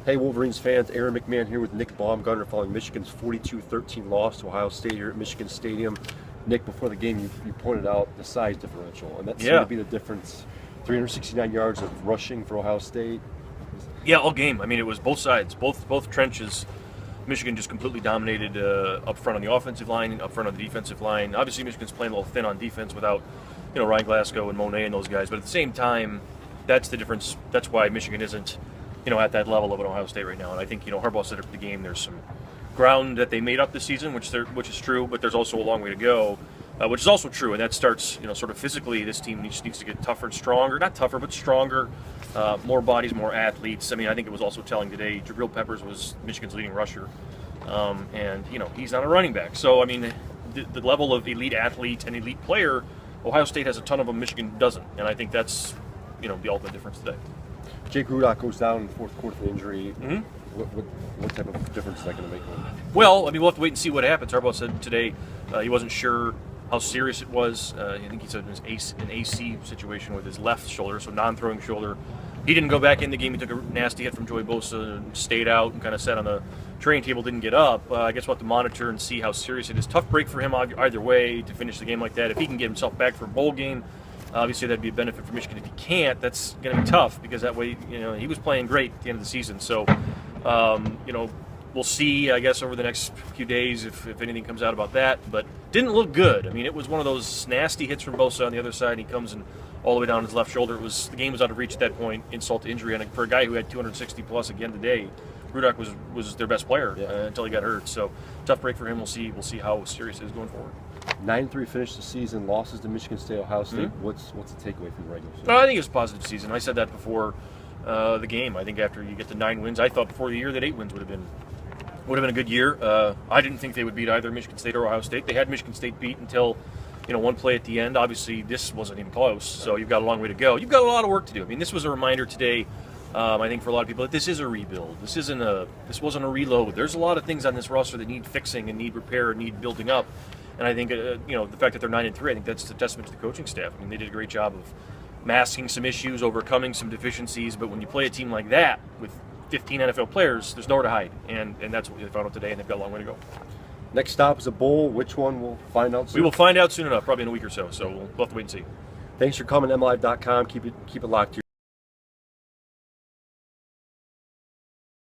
Hey Wolverines fans, Aaron McMahon here with Nick Baumgartner following Michigan's 42-13 loss to Ohio State here at Michigan Stadium. Nick, before the game, you pointed out the size differential, and that seemed to be the difference. 369 yards of rushing for Ohio State. Yeah, all game. I mean, it was both sides, both trenches. Michigan just completely dominated up front on the offensive line, up front on the defensive line. Obviously, Michigan's playing a little thin on defense without, Ryan Glasgow and Monet and those guys. But at the same time, that's the difference. That's why Michigan isn't, at that level of an Ohio State right now. And I think, Harbaugh said after the game, there's some ground that they made up this season, which is true, but there's also a long way to go, which is also true. And that starts, sort of physically, this team needs to get tougher and stronger. Not tougher, but stronger. More bodies, more athletes. I mean, I think it was also telling today, Jabril Peppers was Michigan's leading rusher. And, he's not a running back. So, I mean, the level of elite athlete and elite player, Ohio State has a ton of them, Michigan doesn't. And I think that's, the ultimate difference today. Jake Rudock goes down in the fourth quarter for injury. Mm-hmm. What type of difference is that going to make? Well, I mean, we'll have to wait and see what happens. Harbaugh said today he wasn't sure how serious it was. I think he said it was an AC situation with his left shoulder, so non-throwing shoulder. He didn't go back in the game. He took a nasty hit from Joey Bosa and stayed out and kind of sat on the training table, didn't get up. I guess we'll have to monitor and see how serious it is. Tough break for him either way to finish the game like that. If he can get himself back for a bowl game, obviously that'd be a benefit for Michigan. If he can't, that's going to be tough because that way, he was playing great at the end of the season. So, we'll see, I guess, over the next few days if anything comes out about that. But didn't look good. I mean, it was one of those nasty hits from Bosa on the other side. And he comes and all the way down his left shoulder. The game was out of reach at that point, insult to injury. And for a guy who had 260 plus again today, Rudock was their best player until he got hurt. So tough break for him. We'll see how serious it is going forward. 9-3 finished the season, losses to Michigan State, Ohio State. Mm-hmm. What's the takeaway from the regular season? I think it was a positive season. I said that before the game. I think after you get to 9 wins, I thought before the year that 8 wins would have been a good year. I didn't think they would beat either Michigan State or Ohio State. They had Michigan State beat until one play at the end. Obviously, this wasn't even close, so you've got a long way to go. You've got a lot of work to do. I mean, this was a reminder today. I think for a lot of people that this is a rebuild. This wasn't a reload. There's a lot of things on this roster that need fixing and need repair and need building up. And I think the fact that they're 9-3, I think that's a testament to the coaching staff. I mean, they did a great job of masking some issues, overcoming some deficiencies. But when you play a team like that with 15 NFL players, there's nowhere to hide, and that's what they found out today. And they've got a long way to go. Next stop is a bowl. Which one we'll find out soon? We will find out soon enough, probably in a week or so. So we'll have to wait and see. Thanks for coming to MLive.com. Keep it locked here.